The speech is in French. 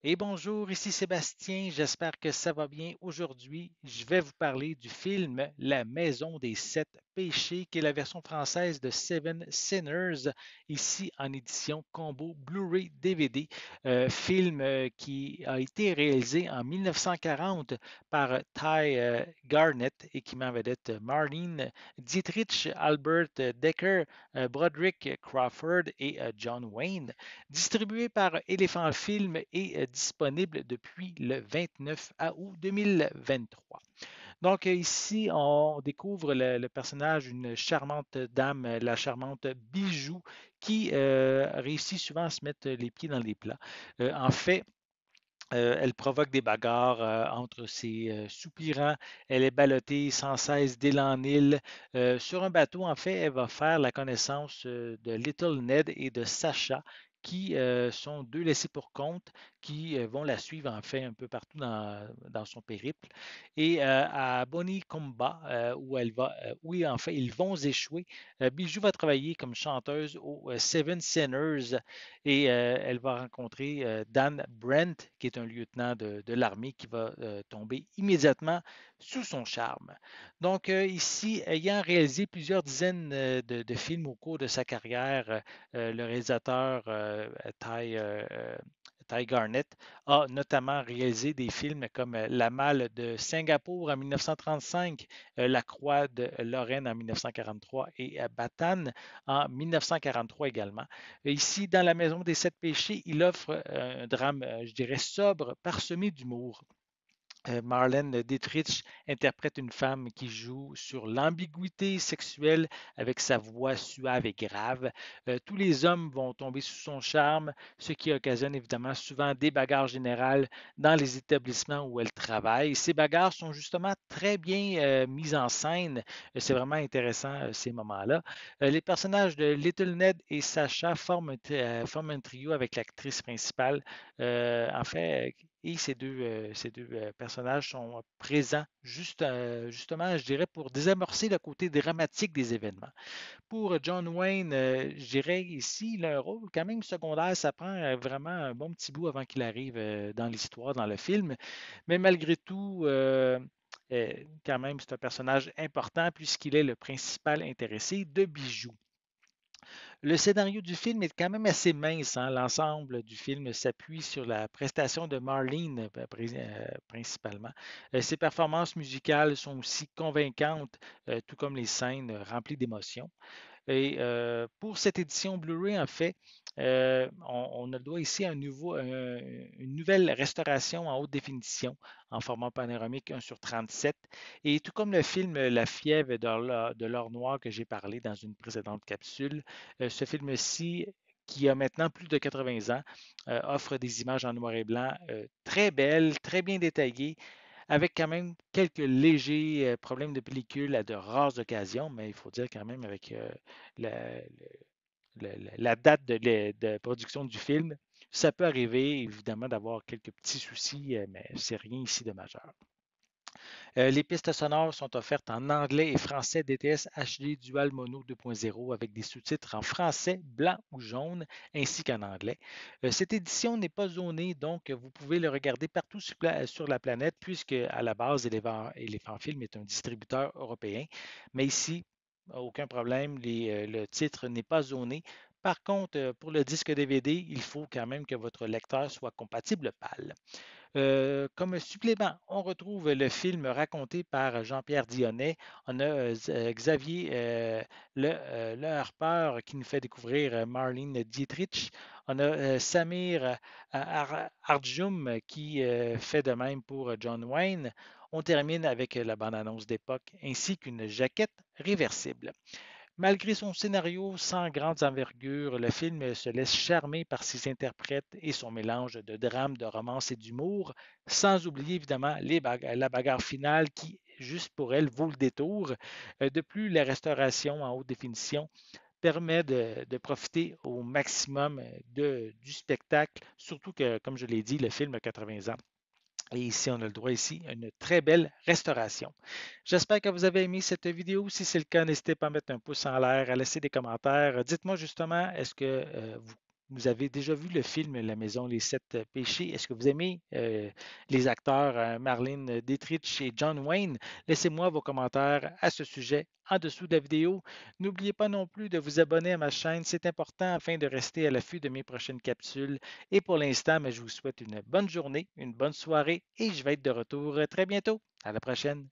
Et bonjour, ici Sébastien, j'espère que ça va bien. Aujourd'hui, je vais vous parler du film La Maison des Sept Péchés, qui est la version française de Seven Sinners, ici en édition combo Blu-ray DVD. Film qui a été réalisé en 1940 par Ty Garnett et qui met en vedette Marlene Dietrich, Albert Decker, Broderick Crawford et John Wayne. Distribué par Elephant Film et disponible depuis le 29 août 2023. Donc ici, on découvre le personnage d'une charmante dame, la charmante Bijou, qui réussit souvent à se mettre les pieds dans les plats. En fait, elle provoque des bagarres entre ses soupirants. Elle est ballottée sans cesse d'île en île. Sur un bateau, en fait, elle va faire la connaissance de Little Ned et de Sacha, qui sont deux laissés pour compte, qui vont la suivre, en fait, un peu partout dans son périple. Et à Comba, où en fait, ils vont échouer. Bijou va travailler comme chanteuse au Seven Sinners et elle va rencontrer Dan Brent, qui est un lieutenant de l'armée qui va tomber immédiatement sous son charme. Donc ici, ayant réalisé plusieurs dizaines de films au cours de sa carrière, le réalisateur Ty Garnett a notamment réalisé des films comme La Malle de Singapour en 1935, La Croix de Lorraine en 1943 et Batan en 1943 également. Ici, dans La Maison des Sept Péchés, il offre un drame, je dirais, sobre, parsemé d'humour. Marlène Dietrich interprète une femme qui joue sur l'ambiguïté sexuelle avec sa voix suave et grave. Tous les hommes vont tomber sous son charme, ce qui occasionne évidemment souvent des bagarres générales dans les établissements où elle travaille. Ces bagarres sont justement très bien mises en scène. C'est vraiment intéressant ces moments-là. Les personnages de Little Ned et Sacha forment un trio avec l'actrice principale. En fait, et ces deux personnages sont présents justement, je dirais, pour désamorcer le côté dramatique des événements. Pour John Wayne, je dirais ici, il a un rôle quand même secondaire. Ça prend vraiment un bon petit bout avant qu'il arrive dans l'histoire, dans le film. Mais malgré tout, quand même, c'est un personnage important puisqu'il est le principal intéressé de Bijoux. Le scénario du film est quand même assez mince, hein. L'ensemble du film s'appuie sur la prestation de Marlene principalement. Ses performances musicales sont aussi convaincantes, tout comme les scènes remplies d'émotions. Et pour cette édition Blu-ray, en fait, on a le droit ici à une nouvelle restauration en haute définition en format panoramique 1/37. Et tout comme le film La fièvre de l'or noir que j'ai parlé dans une précédente capsule, ce film-ci, qui a maintenant plus de 80 ans, offre des images en noir et blanc très belles, très bien détaillées, avec quand même quelques légers problèmes de pellicule à de rares occasions, mais il faut dire quand même avec la, la date de production du film, ça peut arriver évidemment d'avoir quelques petits soucis, mais c'est rien ici de majeur. Les pistes sonores sont offertes en anglais et français DTS HD Dual Mono 2.0 avec des sous-titres en français, blanc ou jaune, ainsi qu'en anglais. Cette édition n'est pas zonée, donc vous pouvez le regarder partout sur la planète, puisque à la base, Elephant Film est un distributeur européen. Mais ici, aucun problème, le titre n'est pas zoné. Par contre, pour le disque DVD, il faut quand même que votre lecteur soit compatible PAL. Comme supplément, on retrouve le film raconté par Jean-Pierre Dionnet. On a Xavier Le Harpeur qui nous fait découvrir Marlene Dietrich. On a Samir Arjum qui fait de même pour John Wayne. On termine avec la bande-annonce d'époque ainsi qu'une jaquette réversible. Malgré son scénario sans grande envergure, le film se laisse charmer par ses interprètes et son mélange de drame, de romance et d'humour, sans oublier évidemment la bagarre finale qui, juste pour elle, vaut le détour. De plus, la restauration en haute définition permet de profiter au maximum du spectacle, surtout que, comme je l'ai dit, le film a 80 ans. Et ici, on a le droit ici à une très belle restauration. J'espère que vous avez aimé cette vidéo. Si c'est le cas, n'hésitez pas à mettre un pouce en l'air, à laisser des commentaires. Dites-moi justement, est-ce que vous avez déjà vu le film La Maison les Sept Péchés? Est-ce que vous aimez les acteurs Marlene Dietrich et John Wayne? Laissez-moi vos commentaires à ce sujet en dessous de la vidéo. N'oubliez pas non plus de vous abonner à ma chaîne, c'est important afin de rester à l'affût de mes prochaines capsules. Et pour l'instant, je vous souhaite une bonne journée, une bonne soirée et je vais être de retour très bientôt. À la prochaine.